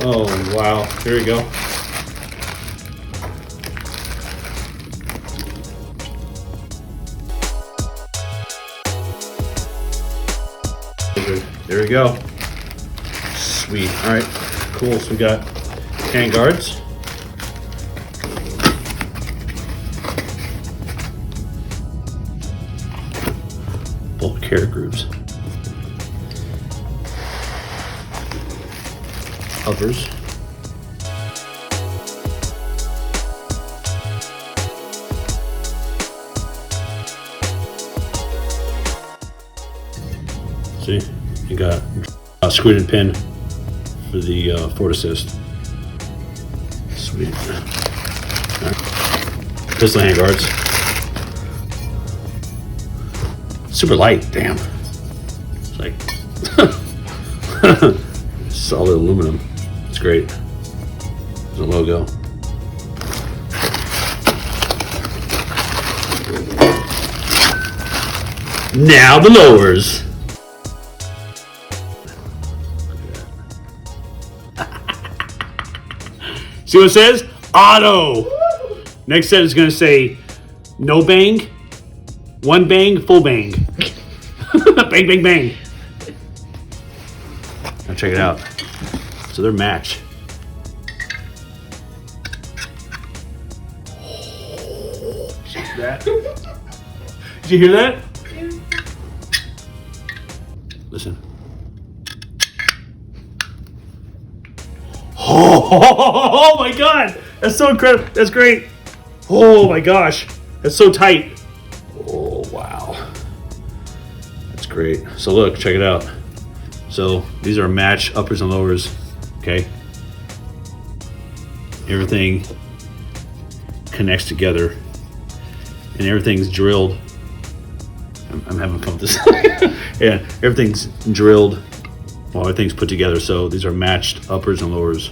Oh, wow. Here we go. There we go. Sweet. All right. Cool. So we got hand guards. Bolt carrier grooves. Uppers. See, you got a screwed in pin for the forward assist. Sweet. Right. Pistol hand guards. Super light, damn. It's like solid aluminum. It's great. There's a logo. Now the lowers. See what it says? Auto. Next set is going to say no bang, one bang, full bang. Bang, bang, bang. Now check it out. So they're match. That. Did you hear that? Listen. Oh my God, that's so incredible. That's great. Oh my gosh, that's so tight. Oh wow, that's great. So look, check it out. So these are match uppers and lowers. Okay, everything connects together, and everything's drilled. I'm having fun with this. Yeah, everything's drilled. Well, everything's put together. So these are matched uppers and lowers.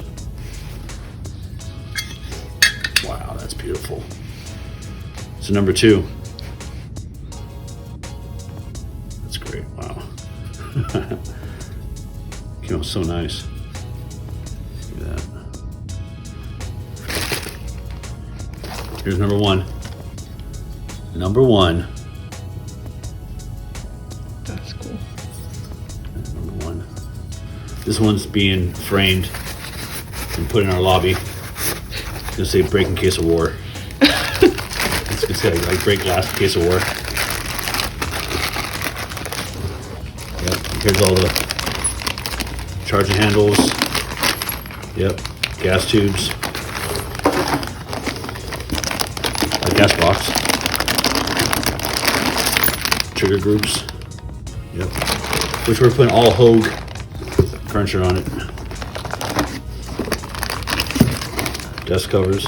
Wow, that's beautiful. So number 2. That's great. Wow. Came out so nice. Look at that. Here's number 1. Number 1. That's cool. Number 1. This one's being framed and put in our lobby. It's gonna say break in case of war. It's gonna say like break glass in case of war. Yep, here's all the charging handles. Yep, gas tubes. A gas box. Trigger groups. Yep. Which we're putting all Hogue furniture on it. Desk covers.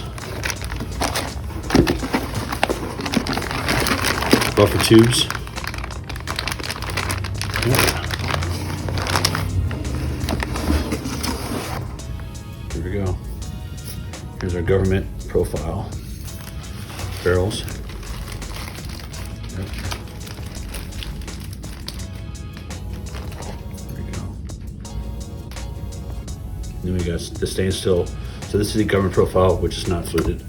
Buffer tubes. Yeah. Here we go. Here's our government profile. Barrels. Yep. Then we got the stainless steel. So this is the government profile, which is not fluted.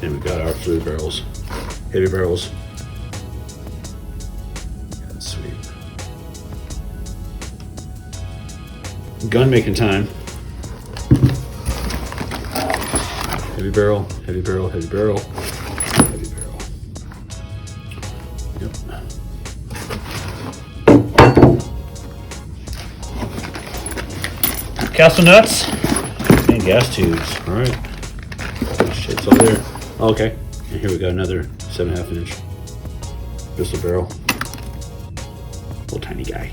And we got our fluted barrels, heavy barrels. That's sweet. Gun making time. Heavy barrel, heavy barrel, heavy barrel, heavy barrel. Yep. Castle nuts and gas tubes. All right. Oh, shit, it's all there. Oh, okay. And here we got another 7.5 inch pistol barrel. Little tiny guy.